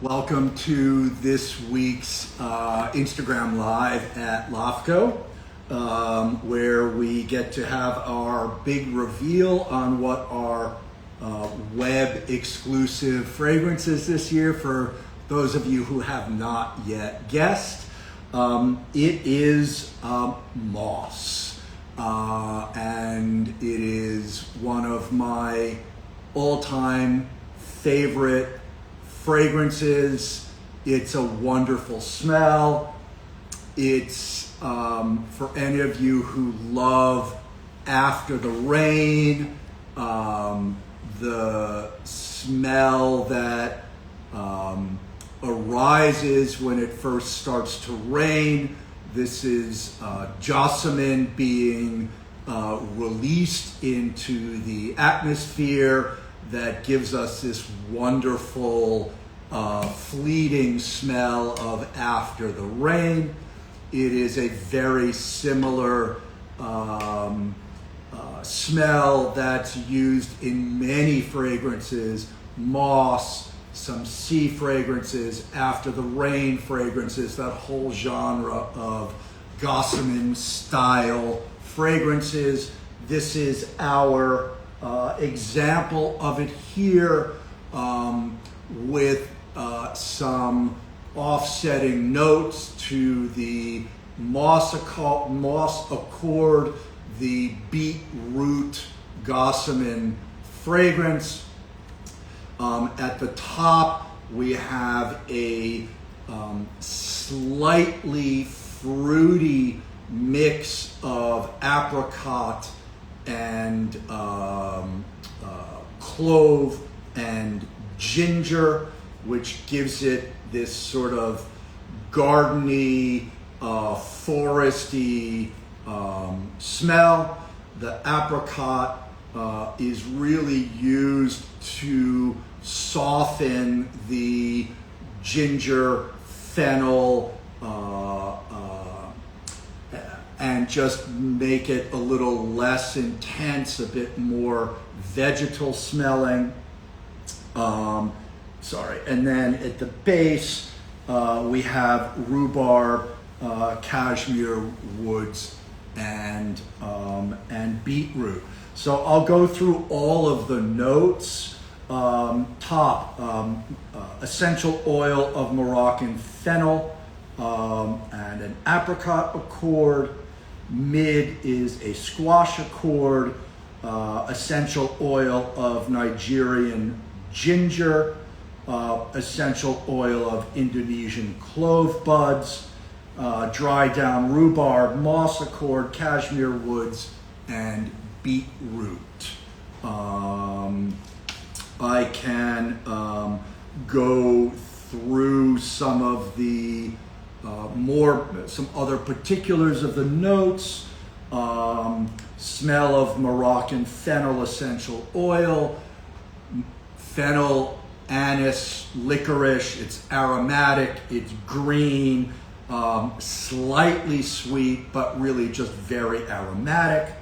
Welcome to this week's Instagram Live at LAFCO, where we get to have our big reveal on what our web exclusive fragrances this year. For those of you who have not yet guessed, it is moss, and it is one of my all-time favorite fragrances. It's a wonderful smell. It's for any of you who love After the Rain, the smell that arises when it first starts to rain. This is gossamer being released into the atmosphere that gives us this wonderful fleeting smell of After the Rain. It is a very similar smell that's used in many fragrances: moss, some sea fragrances, After the Rain fragrances, that whole genre of gossamer style fragrances. This is our example of it here, with some offsetting notes to the moss accord, the beetroot gossamer fragrance. At the top, we have a slightly fruity mix of apricot and clove and ginger, which gives it this sort of gardeny, foresty smell. The apricot is really used to soften the ginger, fennel, and just make it a little less intense, a bit more vegetal smelling. And then at the base, we have rhubarb, cashmere woods, and beetroot. So I'll go through all of the notes. Top, essential oil of Moroccan fennel, and an apricot accord. Mid is a squash accord, essential oil of Nigerian ginger, essential oil of Indonesian clove buds, dry down rhubarb, moss accord, cashmere woods, and beetroot. I can go through some of the some other particulars of the notes. Smell of Moroccan fennel essential oil, fennel, anise, licorice. It's aromatic, it's green, slightly sweet, but really just very aromatic.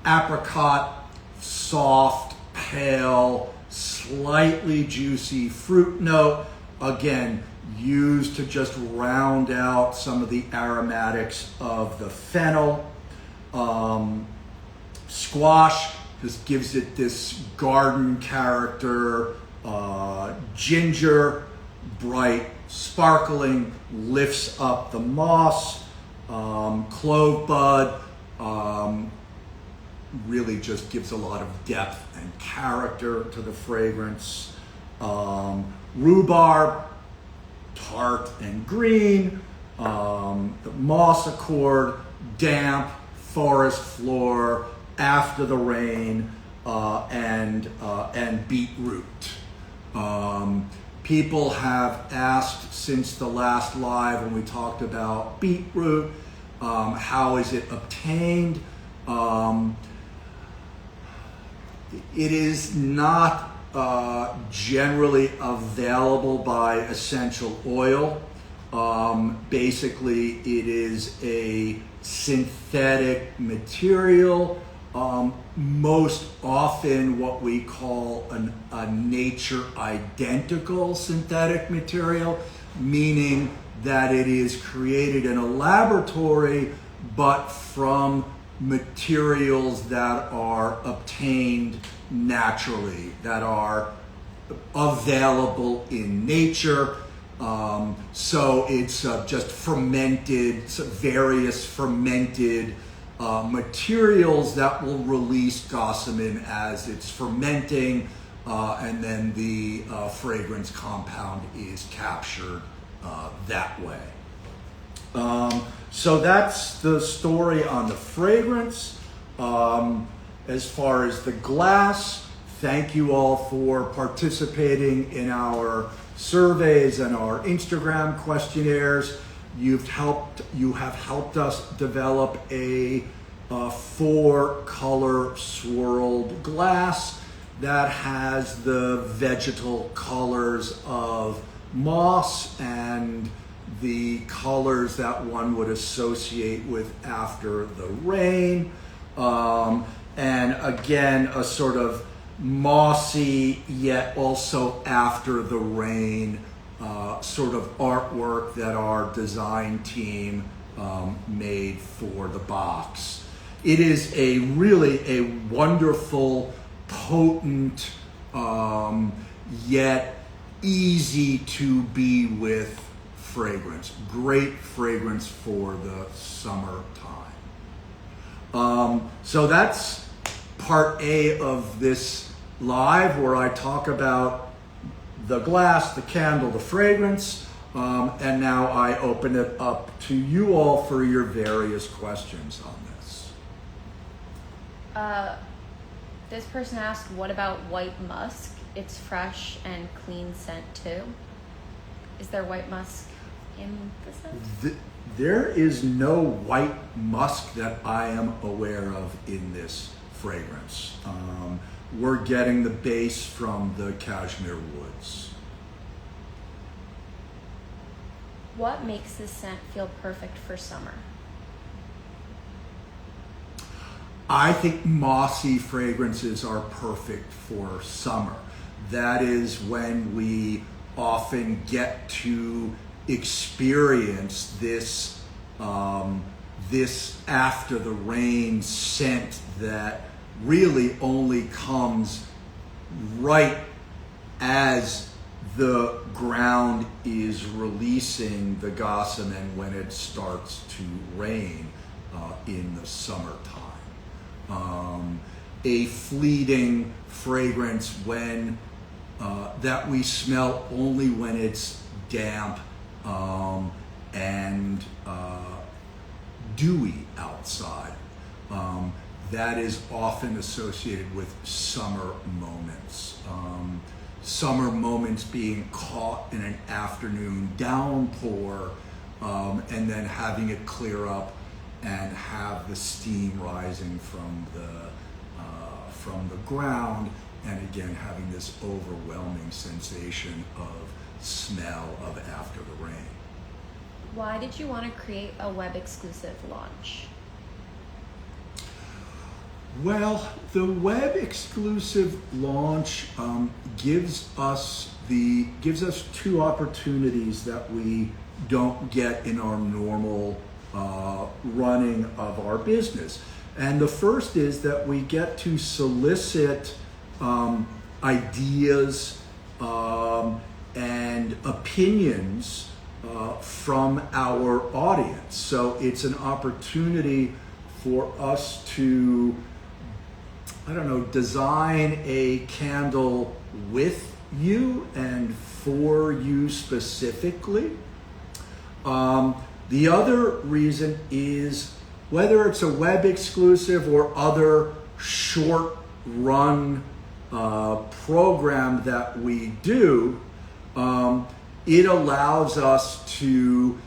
Apricot, soft, pale, slightly juicy fruit note. Again, used to just round out some of the aromatics of the fennel. Squash just gives it this garden character. Ginger, bright, sparkling, lifts up the moss. Clove bud really just gives a lot of depth and character to the fragrance. Rhubarb, tart and green. The moss accord, damp, forest floor, After the Rain, and beetroot. People have asked since the last live when we talked about beetroot, how is it obtained? It is not generally available by essential oil. Basically, it is a synthetic material most often what we call a nature identical synthetic material, meaning that it is created in a laboratory but from materials that are obtained naturally, that are available in nature. So it's just various fermented materials that will release gossamer as it's fermenting, and then the fragrance compound is captured that way. So that's the story on the fragrance. As far as the glass, thank you all for participating in our surveys and our Instagram questionnaires. You have helped us develop a 4-color swirled glass that has the vegetal colors of moss and the colors that one would associate with after the rain. And again, a sort of mossy yet also after the rain sort of artwork that our design team made for the box. It is really a wonderful, potent, yet easy to be with fragrance. Great fragrance for the summertime. So that's part A of this live, where I talk about the glass, the candle, the fragrance, and now I open it up to you all for your various questions on this. This person asked, what about white musk? It's fresh and clean scent too. Is there white musk in the scent? There is no white musk that I am aware of in this fragrance. We're getting the base from the cashmere woods. What makes this scent feel perfect for summer? I think mossy fragrances are perfect for summer. That is when we often get to experience this after the rain scent that really only comes right as the ground is releasing the gossamer when it starts to rain in the summertime. A fleeting fragrance when that we smell only when it's damp and dewy outside. That is often associated with summer moments. Summer moments being caught in an afternoon downpour, and then having it clear up and have the steam rising from the ground, and again having this overwhelming sensation of smell of after the rain. Why did you want to create a web exclusive launch? Well, the web exclusive launch gives us two opportunities that we don't get in our normal running of our business. And the first is that we get to solicit ideas and opinions from our audience. So it's an opportunity for us to, design a candle with you and for you specifically. The other reason is, whether it's a web exclusive or other short run program that we do, it allows us to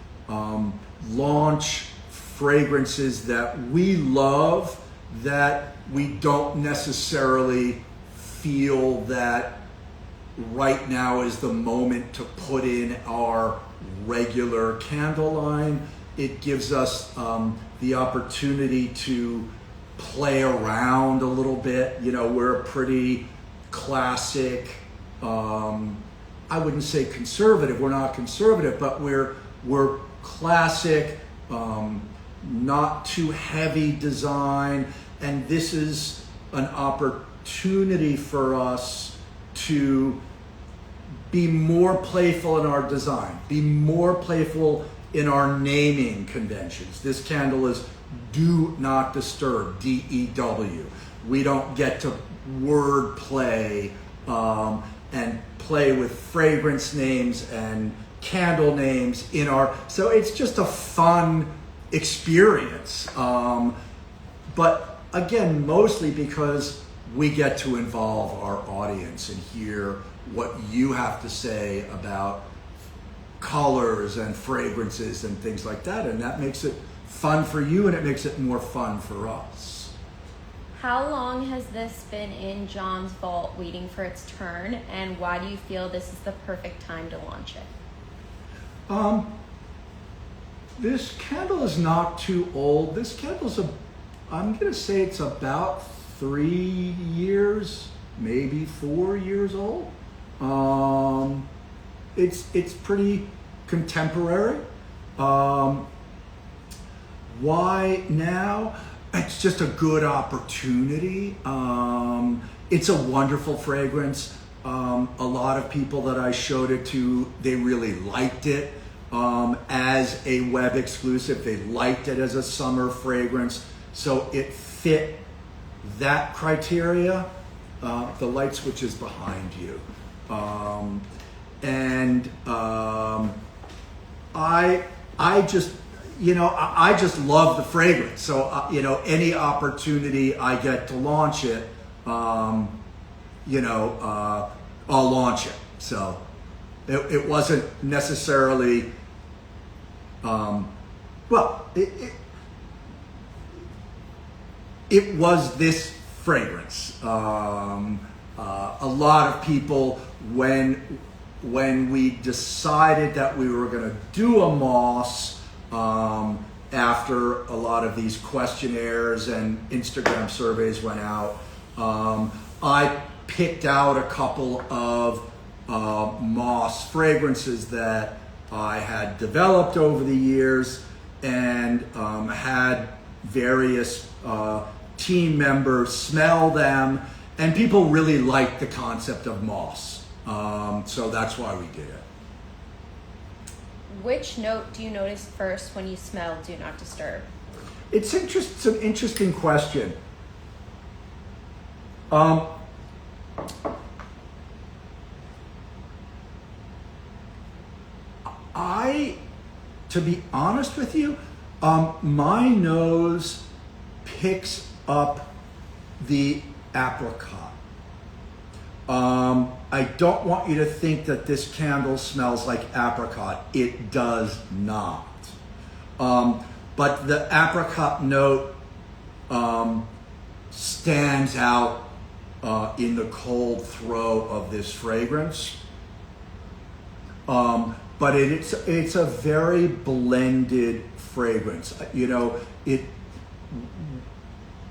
launch fragrances that we love, that we don't necessarily feel that right now is the moment to put in our regular candle line. It gives us the opportunity to play around a little bit. You know, we're a pretty classic, I wouldn't say conservative, we're not conservative, but we're classic, not too heavy design, and this is an opportunity for us to be more playful in our design, be more playful in our naming conventions. This candle is Do Not Disturb, DEW. We don't get to word play and play with fragrance names and candle names in our, so it's just a fun experience. But again, mostly because we get to involve our audience and hear what you have to say about colors and fragrances and things like that, and that makes it fun for you and it makes it more fun for us. How long has this been in John's vault waiting for its turn, and why do you feel this is the perfect time to launch it? This candle is not too old. This candle's I'm gonna say it's about 3 years, maybe 4 years old. It's pretty contemporary. Why now? It's just a good opportunity. It's a wonderful fragrance. A lot of people that I showed it to, they really liked it as a web exclusive. They liked it as a summer fragrance. So it fit that criteria. The light switch is behind you. I just, you know, I just love the fragrance. So, you know, any opportunity I get to launch it, you know, I'll launch it. So it wasn't necessarily, it was this fragrance. A lot of people, when we decided that we were going to do a moss, after a lot of these questionnaires and Instagram surveys went out, I picked out a couple of moss fragrances that I had developed over the years and had various team members smell them, and people really liked the concept of moss. So that's why we did it. Which note do you notice first when you smell Do Not Disturb? It's an interesting question. To be honest with you, my nose picks up the apricot. I don't want you to think that this candle smells like apricot. It does not. But the apricot note stands out in the cold throw of this fragrance. But it's a very blended fragrance. You know,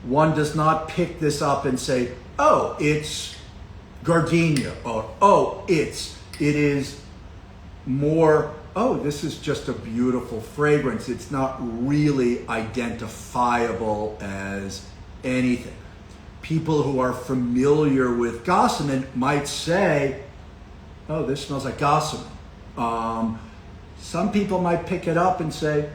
one does not pick this up and say, oh, it's gardenia, or oh, it is more, oh, this is just a beautiful fragrance. It's not really identifiable as anything. People who are familiar with gossamer might say, oh, this smells like gossamer. Some people might pick it up and say,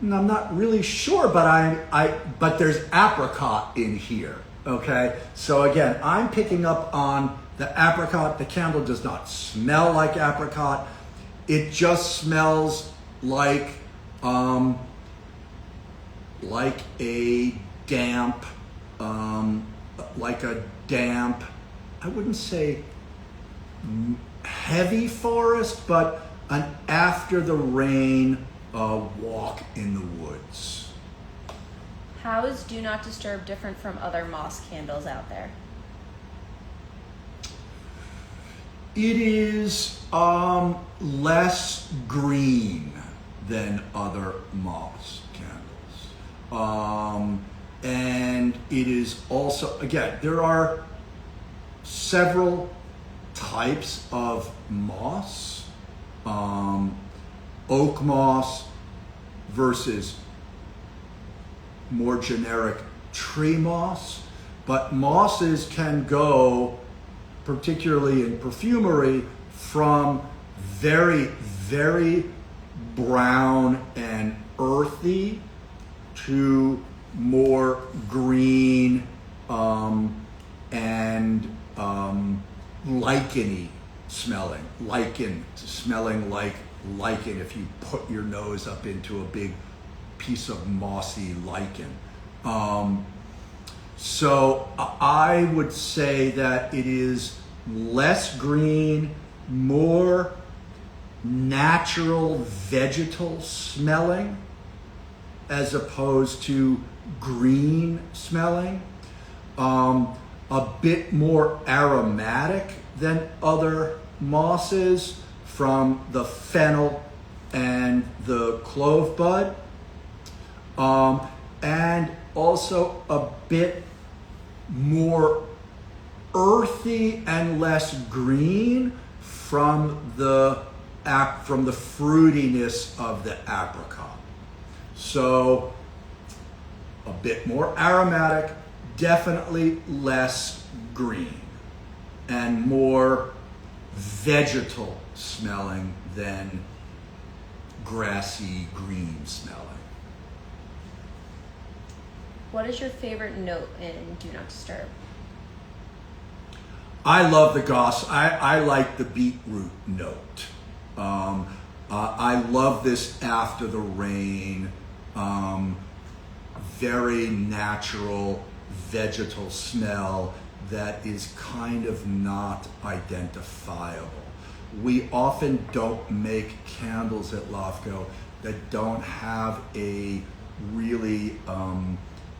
I'm not really sure, but there's apricot in here. Okay, so again, I'm picking up on the apricot. The candle does not smell like apricot. It just smells like a damp, I wouldn't say heavy forest, but an after the rain walk in the woods. How is Do Not Disturb different from other moss candles out there? It is less green than other moss candles. And it is also, again, there are several types of moss. Oak moss versus more generic tree moss. But mosses can go, particularly in perfumery, from very, very brown and earthy to more green and licheny smelling. Smelling like lichen if you put your nose up into a big piece of mossy lichen. So I would say that it is less green, more natural vegetal smelling as opposed to green smelling, a bit more aromatic than other mosses from the fennel and the clove bud, and also a bit more earthy and less green from the fruitiness of the apricot. So a bit more aromatic, definitely less green, and more vegetal smelling than grassy green smelling. What is your favorite note in Do Not Disturb? I love the goss. I like the beetroot note. I love this after the rain, very natural vegetal smell that is kind of not identifiable. We often don't make candles at LAFCO that don't have a really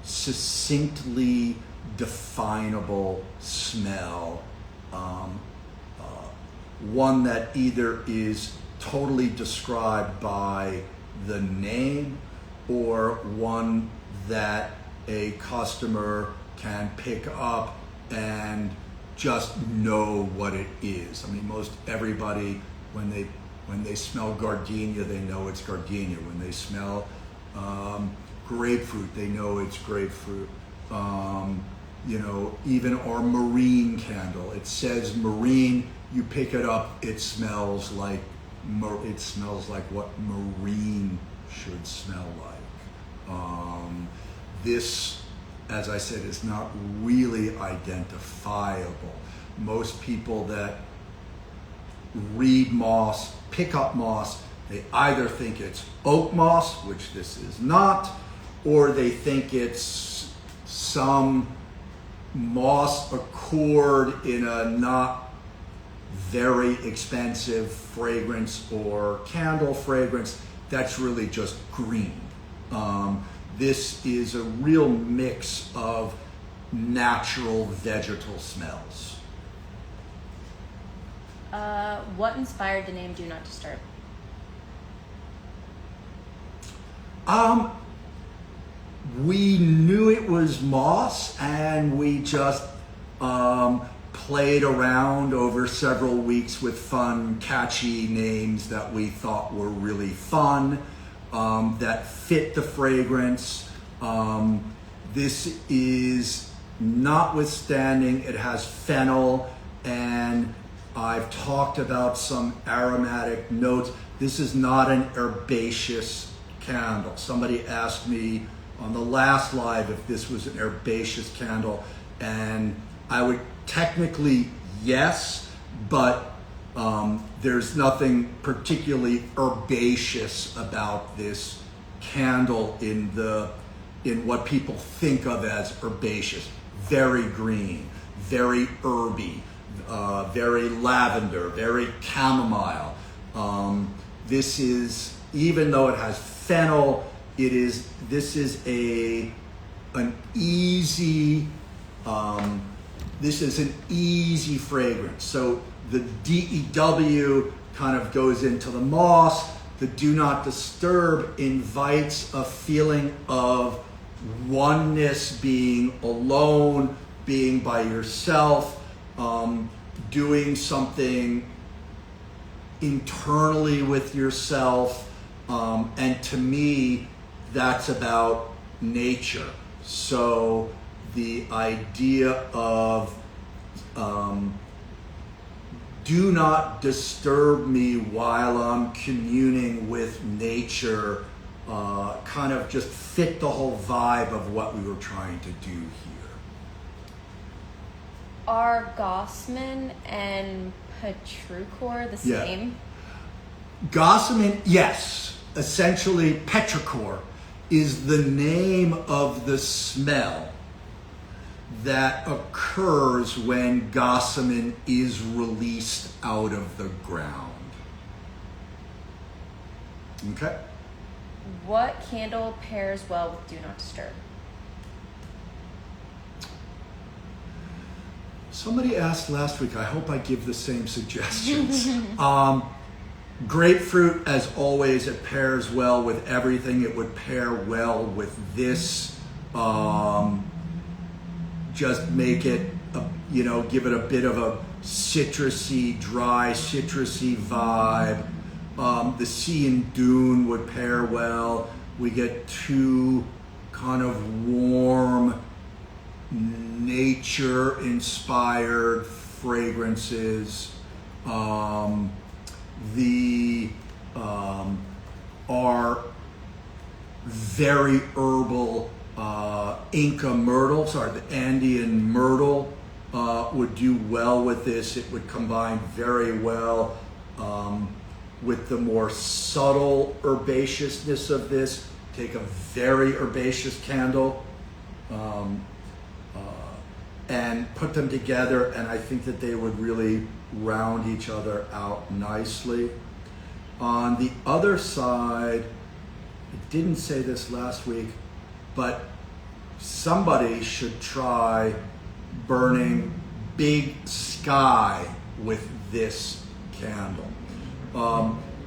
succinctly definable smell. One that either is totally described by the name or one that a customer can pick up and just know what it is. I mean, most everybody, when they smell gardenia, they know it's gardenia. When they smell grapefruit, they know it's grapefruit. Even our marine candle, it says marine, you pick it up, it smells like what marine should smell like. This, as I said, is not really identifiable. Most people that read moss, pick up moss, they either think it's oak moss, which this is not, or they think it's some moss accord in a not very expensive fragrance or candle fragrance that's really just green. This is a real mix of natural vegetal smells. What inspired the name Do Not Disturb? We knew it was moss, and we just played around over several weeks with fun, catchy names that we thought were really fun, that fit the fragrance. This is, notwithstanding, it has fennel, and I've talked about some aromatic notes. This is not an herbaceous candle. Somebody asked me on the last live if this was an herbaceous candle, and I would technically yes, but there's nothing particularly herbaceous about this candle in what people think of as herbaceous. Very green, very herby, very lavender, very chamomile. This is, even though it has fennel, this is an easy fragrance. So the DEW kind of goes into the moss. The Do Not Disturb invites a feeling of oneness, being alone, being by yourself, doing something internally with yourself, and to me, that's about nature. So the idea of do not disturb me while I'm communing with nature kind of just fit the whole vibe of what we were trying to do here. Are gossamer and petrichor the same? Gossamer, yes. Essentially, petrichor is the name of the smell that occurs when gossamer is released out of the ground. Okay? What candle pairs well with Do Not Disturb? Somebody asked last week, I hope I give the same suggestions. Grapefruit, as always, it pairs well with everything. It would pair well with this. Just make it, give it a bit of a citrusy, dry, citrusy vibe. The sea and dune would pair well. We get two kind of warm, nature-inspired fragrances. Our very herbal Inca myrtle, the Andean myrtle would do well with this. It would combine very well with the more subtle herbaceousness of this. Take a very herbaceous candle and put them together, and I think that they would really round each other out nicely. On the other side, I didn't say this last week, but somebody should try burning Big Sky with this candle.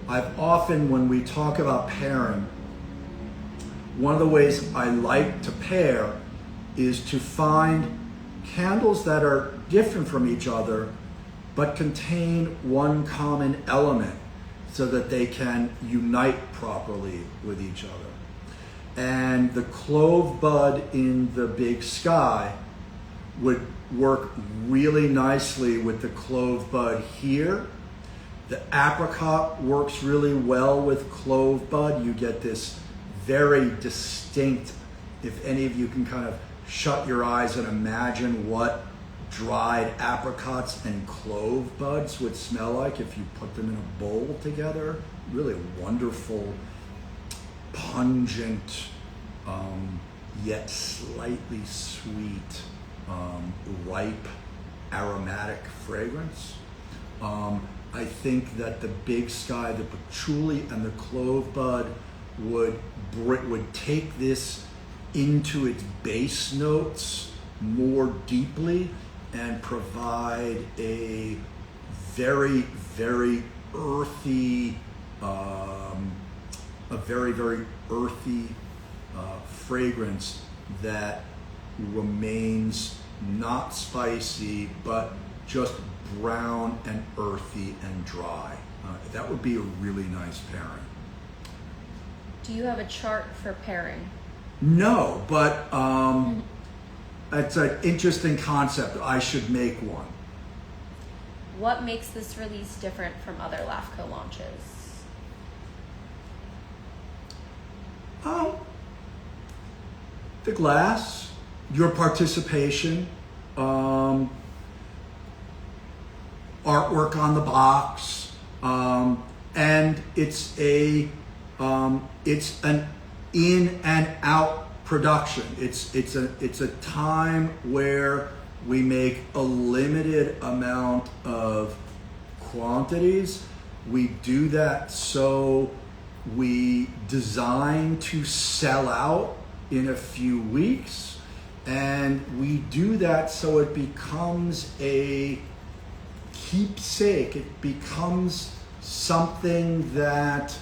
I've often, when we talk about pairing, one of the ways I like to pair is to find candles that are different from each other but contain one common element so that they can unite properly with each other. And the clove bud in the Big Sky would work really nicely with the clove bud here. The apricot works really well with clove bud. You get this very distinct, if any of you can kind of shut your eyes and imagine what dried apricots and clove buds would smell like if you put them in a bowl together. Really wonderful, pungent, yet slightly sweet, ripe, aromatic fragrance. I think that the Big Sky, the patchouli, and the clove bud would take this into its base notes more deeply and provide a very, very earthy, fragrance that remains not spicy, but just brown and earthy and dry. That would be a really nice pairing. Do you have a chart for pairing? No, but it's an interesting concept. I should make one. What makes this release different from other LAFCO launches? The glass, your participation, artwork on the box, and it's an in and out production. It's a time where we make a limited amount of quantities. We do that so we design to sell out in a few weeks, and we do that so it becomes a keepsake. It becomes something that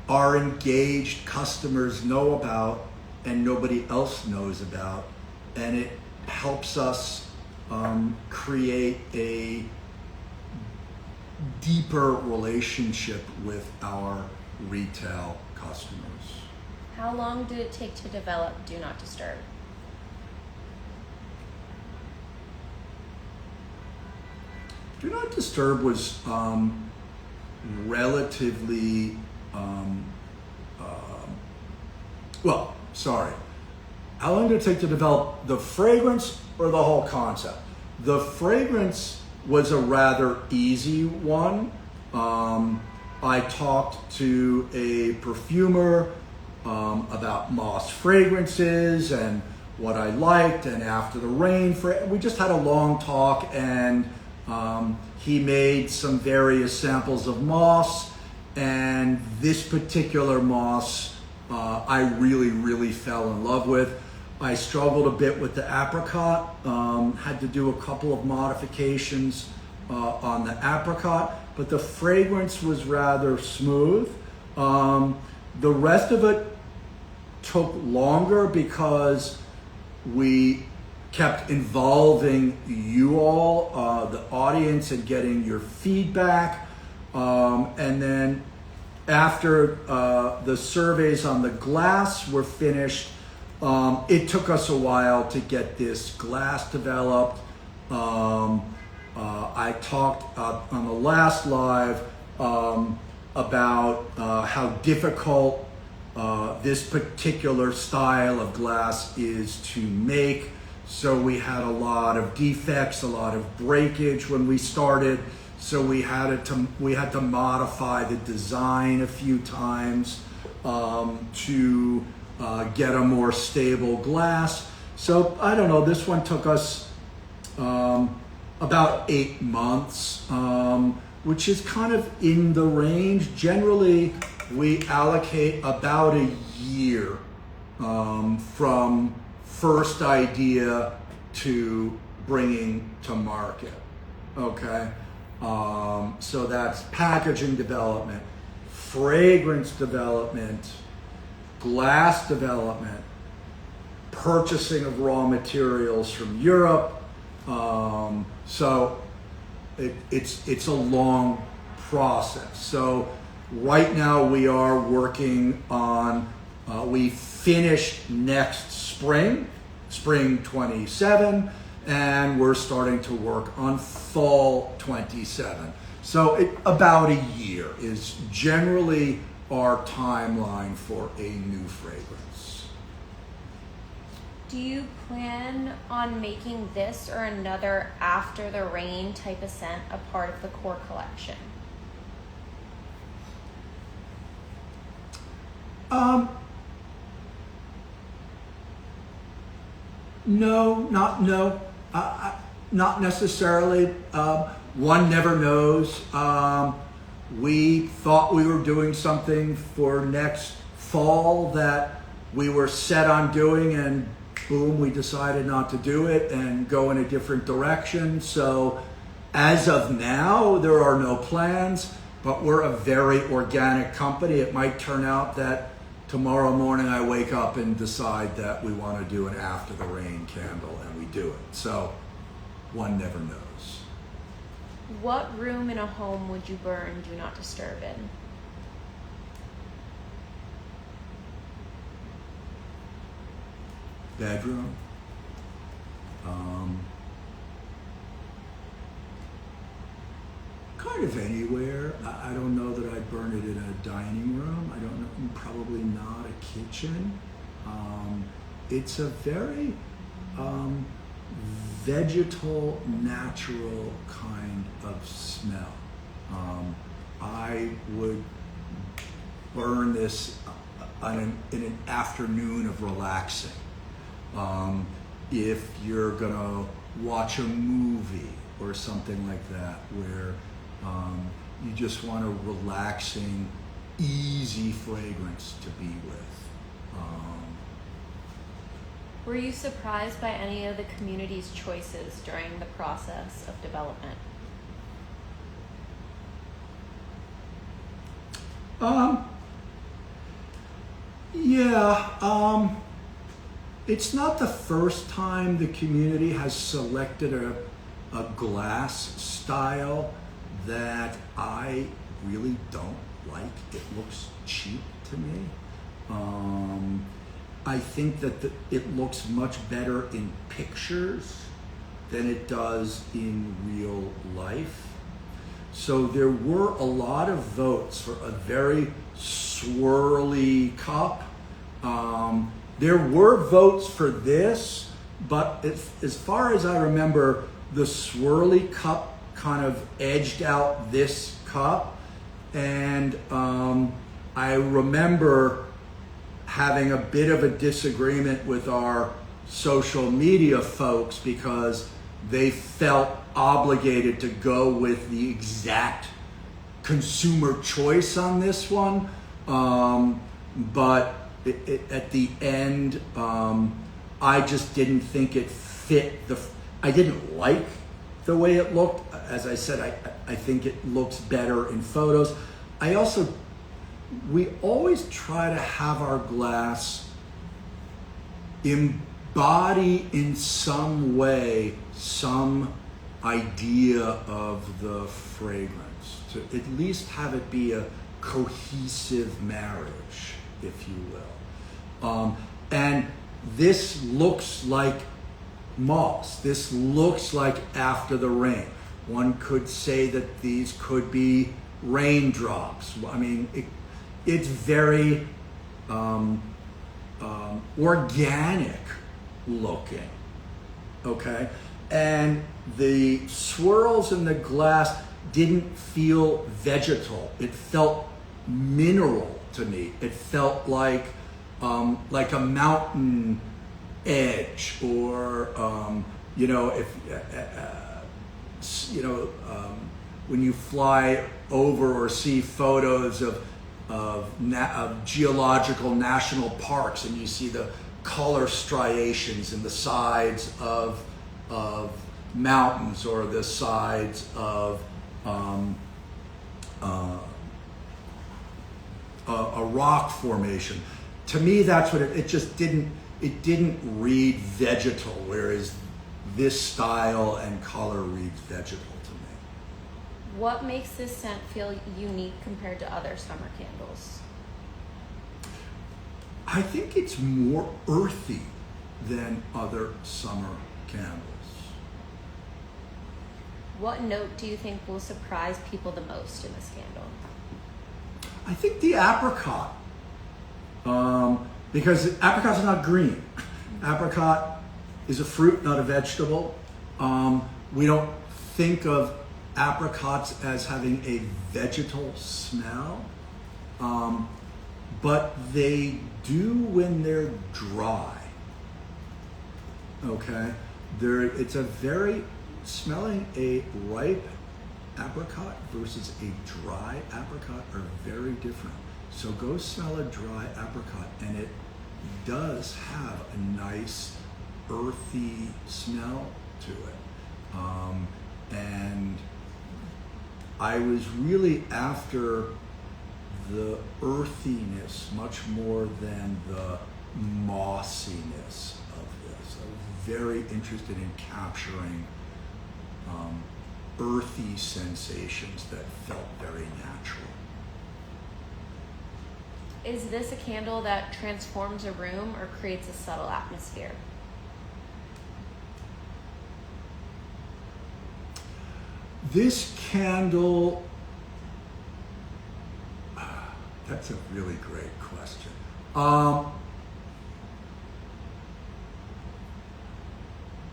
our engaged customers know about and nobody else knows about, and it helps us create a deeper relationship with our retail customers. How long did it take to develop Do Not Disturb? Do Not Disturb was relatively, well, sorry. How long did it take to develop the fragrance or the whole concept? The fragrance was a rather easy one. I talked to a perfumer about moss fragrances and what I liked, and After the Rain. We just had a long talk, and he made some various samples of moss, and this particular moss I really, really fell in love with. I struggled a bit with the apricot, had to do a couple of modifications on the apricot, but the fragrance was rather smooth. The rest of it took longer because we kept involving you all, the audience, and getting your feedback. And then after the surveys on the glass were finished, it took us a while to get this glass developed. I talked on the last live about how difficult this particular style of glass is to make. So we had a lot of defects, a lot of breakage when we started. So we had to modify the design a few times to get a more stable glass. So I don't know, this one took us about 8 months, which is kind of in the range. Generally, we allocate about a year from first idea to bringing to market. Okay, so that's packaging development, fragrance development, glass development, purchasing of raw materials from Europe. So it's a long process. So right now we are working on, we finish next spring 27, and we're starting to work on fall 27. So about a year is generally our timeline for a new fragrance. Do you plan on making this or another After the Rain type of scent a part of the core collection? No, not necessarily. One never knows. We thought we were doing something for next fall that we were set on doing, and boom, we decided not to do it and go in a different direction. So as of now, there are no plans, but we're a very organic company. It might turn out that tomorrow morning I wake up and decide that we want to do an After the Rain candle, and we do it. So one never knows. What room in a home would you burn Do Not Disturb in? Bedroom. Kind of anywhere. I don't know that I'd burn it in a dining room. I don't know, probably not a kitchen. It's a very vegetal, natural kind of smell. I would burn this in an afternoon of relaxing. If you're gonna watch a movie or something like that, where you just want a relaxing, easy fragrance to be with. Were you surprised by any of the community's choices during the process of development? Yeah, it's not the first time the community has selected a glass style that I really don't like. It looks cheap to me. I think that it looks much better in pictures than it does in real life. So there were a lot of votes for a very swirly cup. There were votes for this, but as far as I remember, the swirly cup kind of edged out this cup. And I remember having a bit of a disagreement with our social media folks because they felt obligated to go with the exact consumer choice on this one. But at the end, I just didn't think it fit I didn't like the way it looked. As I said, I think it looks better in photos. We always try to have our glass embody in some way some idea of the fragrance, to at least have it be a cohesive marriage, if you will. And this looks like moss. This looks like after the rain. One could say that these could be raindrops. I mean, it's very organic looking, okay? And the swirls in the glass didn't feel vegetal. It felt mineral to me. It felt like a mountain edge, or when you fly over or see photos of geological national parks, and you see the color striations in the sides of mountains or the sides of a rock formation. To me, that's what it just didn't. It didn't read vegetal, whereas this style and color reads vegetal to me. What makes this scent feel unique compared to other summer candles? I think it's more earthy than other summer candles. What note do you think will surprise people the most in this candle? I think the apricot, because apricot's not green. Apricot is a fruit, not a vegetable. We don't think of apricots as having a vegetal smell, but they do when they're dry. Okay, it's a very, smelling a ripe apricot versus a dry apricot are very different. So go smell a dry apricot, and it does have a nice earthy smell to it. And I was really after the earthiness much more than the mossiness of this. I was very interested in capturing earthy sensations that felt very natural. Is this a candle that transforms a room or creates a subtle atmosphere? This candle, that's a really great question.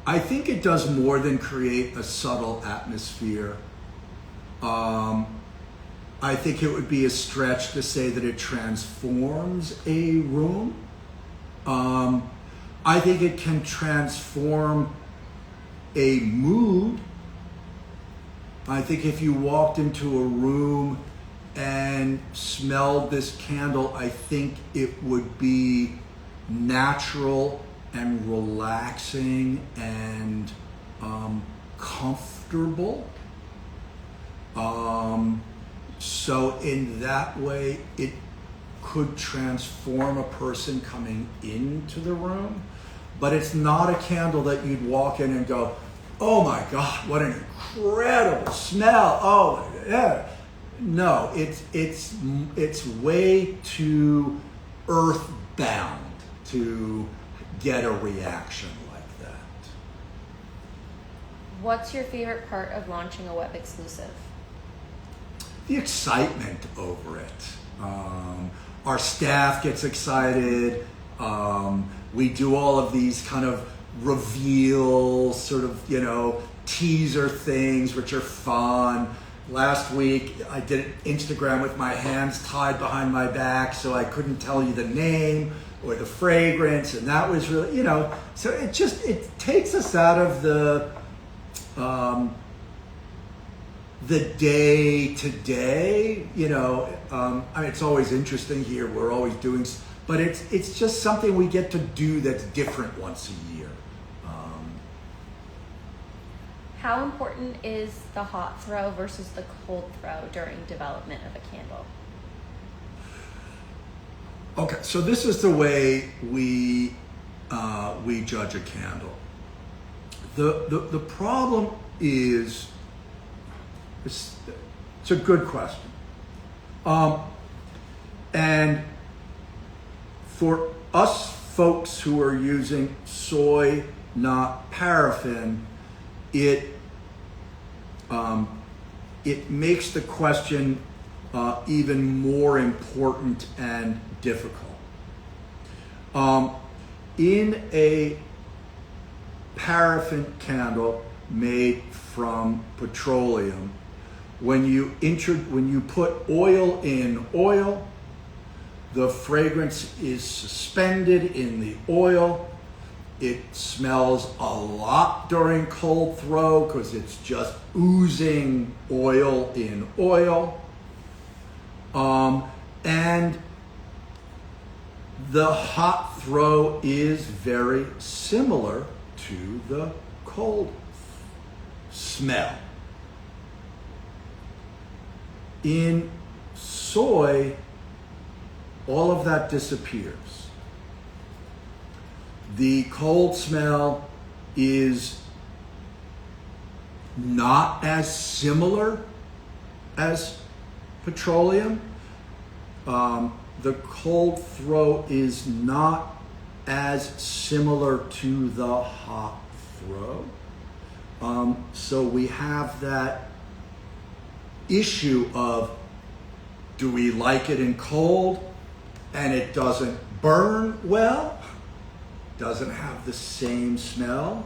I think it does more than create a subtle atmosphere. I think it would be a stretch to say that it transforms a room. I think it can transform a mood. I think if you walked into a room and smelled this candle, I think it would be natural and relaxing and comfortable. So in that way, it could transform a person coming into the room, but it's not a candle that you'd walk in and go, oh my God, what an incredible smell. Oh, yeah. No, it's way too earthbound to get a reaction like that. What's your favorite part of launching a web exclusive? The excitement over it. Our staff gets excited. We do all of these kind of reveal, sort of, teaser things, which are fun. Last week, I did Instagram with my hands tied behind my back, so I couldn't tell you the name or the fragrance, and that was really, so it takes us out of the day to day, it's always interesting here. We're always doing, but it's just something we get to do that's different once a year. How important is the hot throw versus the cold throw during development of a candle? Okay, so this is the way we judge a candle. The problem is, it's a good question. And for us folks who are using soy, not paraffin, it makes the question even more important and difficult. In a paraffin candle made from petroleum, when you put oil in oil, the fragrance is suspended in the oil. It smells a lot during cold throw because it's just oozing oil in oil. And the hot throw is very similar to the cold smell. In soy, all of that disappears. The cold smell is not as similar as petroleum. The cold throw is not as similar to the hot throw. So we have that issue of, do we like it in cold and it doesn't burn well? Doesn't have the same smell?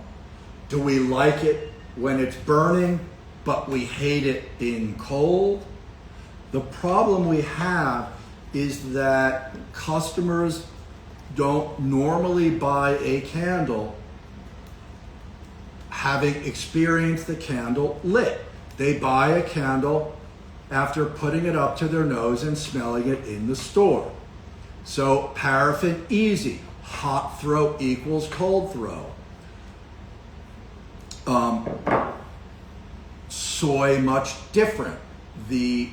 Do we like it when it's burning, but we hate it in cold? The problem we have is that customers don't normally buy a candle having experienced the candle lit. They buy a candle after putting it up to their nose and smelling it in the store. So paraffin, easy. Hot throw equals cold throw. Soy, much different. The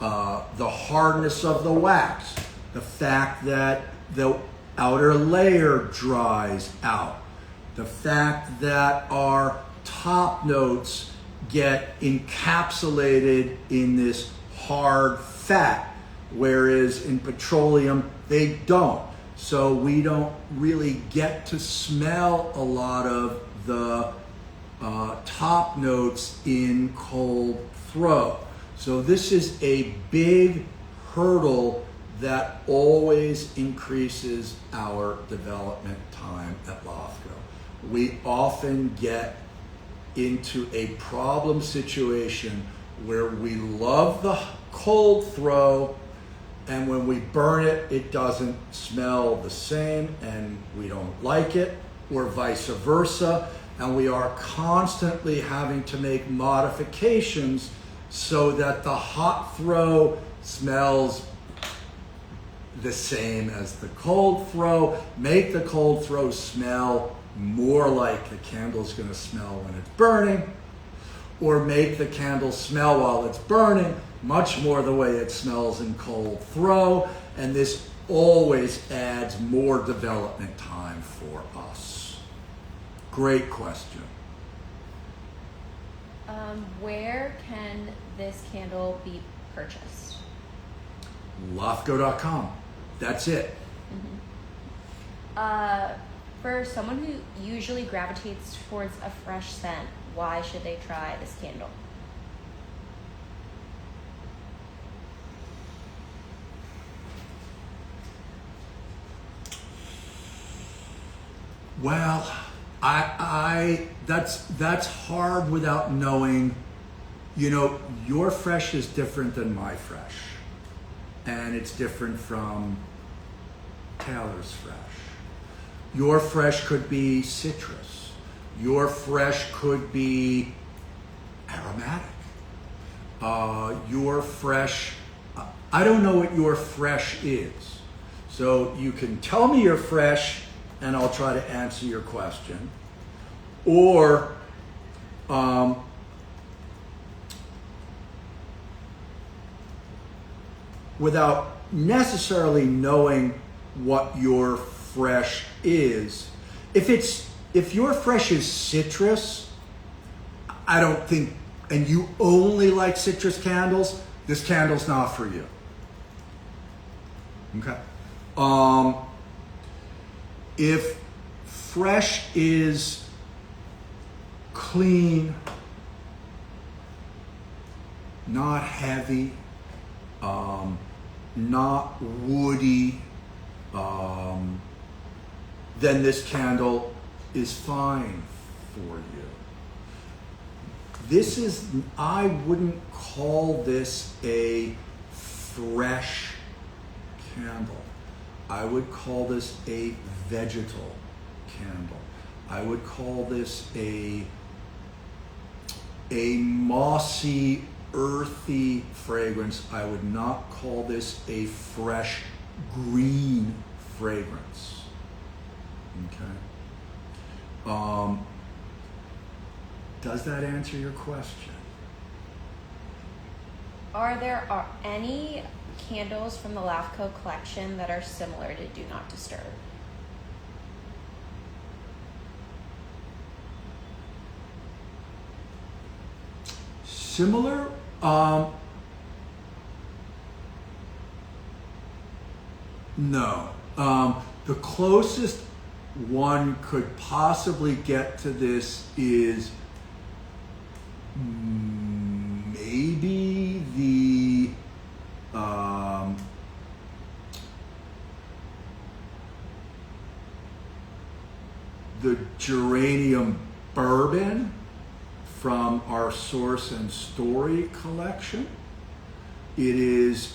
hardness of the wax, the fact that the outer layer dries out, the fact that our top notes get encapsulated in this hard fat, whereas in petroleum they don't. So we don't really get to smell a lot of the top notes in cold throw. So this is a big hurdle that always increases our development time at LAFCO. We often get into a problem situation where we love the cold throw, and when we burn it, it doesn't smell the same and we don't like it, or vice versa. And we are constantly having to make modifications so that the hot throw smells the same as the cold throw, make the cold throw smell more like the candle's gonna smell when it's burning, or make the candle smell while it's burning much more the way it smells in cold throw. And this always adds more development time for us. Great question. Where can this candle be purchased? LAFCO.com. That's it. For someone who usually gravitates towards a fresh scent, why should they try this candle? Well, that's hard without knowing. You know, your fresh is different than my fresh, and it's different from Taylor's fresh. Your fresh could be citrus. Your fresh could be aromatic. Your fresh, I don't know what your fresh is. So you can tell me your fresh and I'll try to answer your question. Or without necessarily knowing what your fresh is, if your fresh is citrus, I don't think, and you only like citrus candles, this candle's not for you. Okay. If fresh is clean, not heavy, not woody, then this candle is fine for you. This is, I wouldn't call this a fresh candle. I would call this a vegetal candle. I would call this a mossy, earthy fragrance. I would not call this a fresh green fragrance. Okay. Does that answer your question? Are there any candles from the LAFCO collection that are similar to Do Not Disturb? Similar? No. The closest one could possibly get to this is maybe the geranium bourbon from our Source and Story collection. It is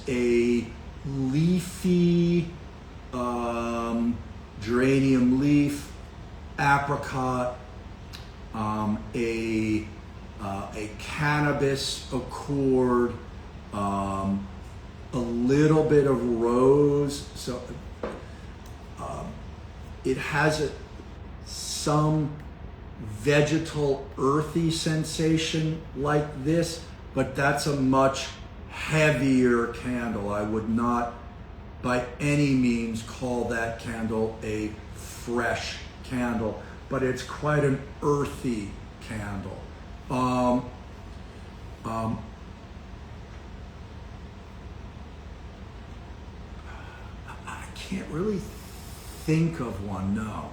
a leafy geranium leaf, apricot, a cannabis accord, a little bit of rose. So it has some vegetal earthy sensation like this, but that's a much heavier candle. I would not by any means call that candle a fresh candle, but it's quite an earthy candle. I can't really think of one, no.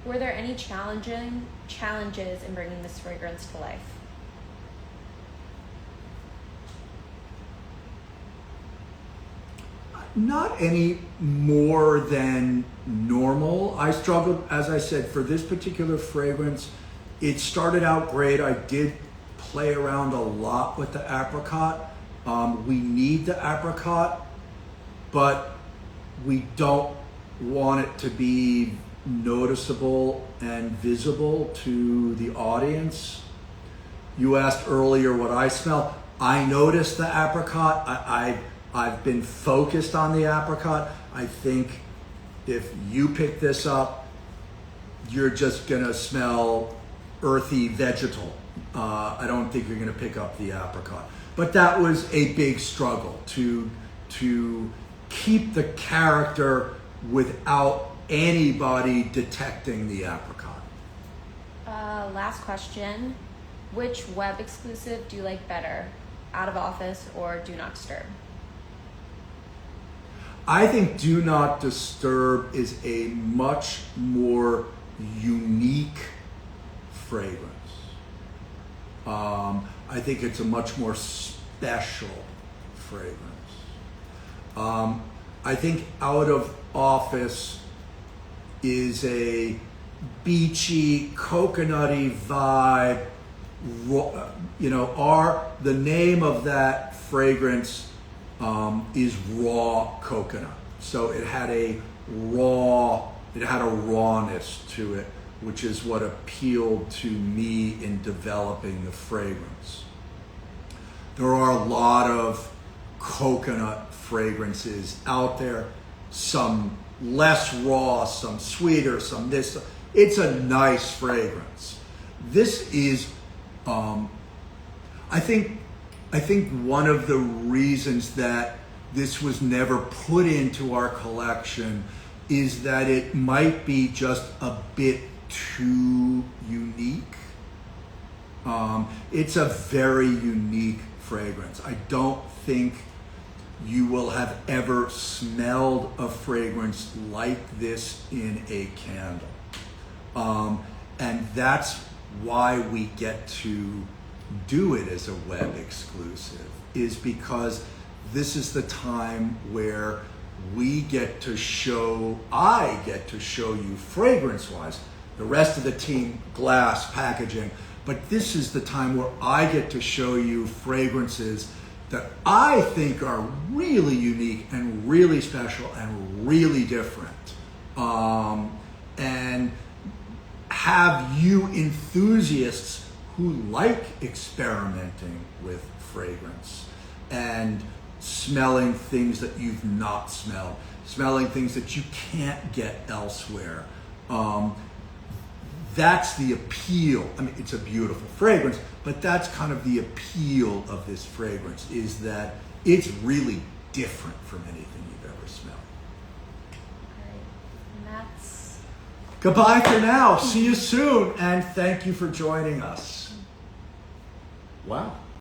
Were there any challenges in bringing this fragrance to life? Not any more than normal. I struggled, as I said, for this particular fragrance. It started out great. I did play around a lot with the apricot. We need the apricot, but we don't want it to be noticeable and visible to the audience. You asked earlier what I smell. I noticed the apricot. I've been focused on the apricot. I think if you pick this up, you're just gonna smell earthy vegetal I don't think you're going to pick up the apricot. But that was a big struggle to keep the character without anybody detecting the apricot. Last question. Which web exclusive do you like better? Out of Office or Do Not Disturb? I think Do Not Disturb is a much more unique fragrance. I think it's a much more special fragrance. I think Out of Office is a beachy, coconutty vibe. The name of that fragrance is raw coconut. So it had a rawness to it, which is what appealed to me in developing the fragrance. There are a lot of coconut fragrances out there, some less raw, some sweeter, some this. It's a nice fragrance. This is, I think one of the reasons that this was never put into our collection is that it might be just a bit too unique. It's a very unique fragrance. I don't think you will have ever smelled a fragrance like this in a candle. And that's why we get to do it as a web exclusive, is because this is the time where I get to show you fragrance-wise, the rest of the team, glass, packaging, but this is the time where I get to show you fragrances that I think are really unique and really special and really different. And have you enthusiasts who like experimenting with fragrance and smelling things that you've not smelled, smelling things that you can't get elsewhere. That's the appeal. I mean, it's a beautiful fragrance, but that's kind of the appeal of this fragrance, is that it's really different from anything you've ever smelled. All right. And that's... Goodbye for now. See you soon, and thank you for joining us. Wow.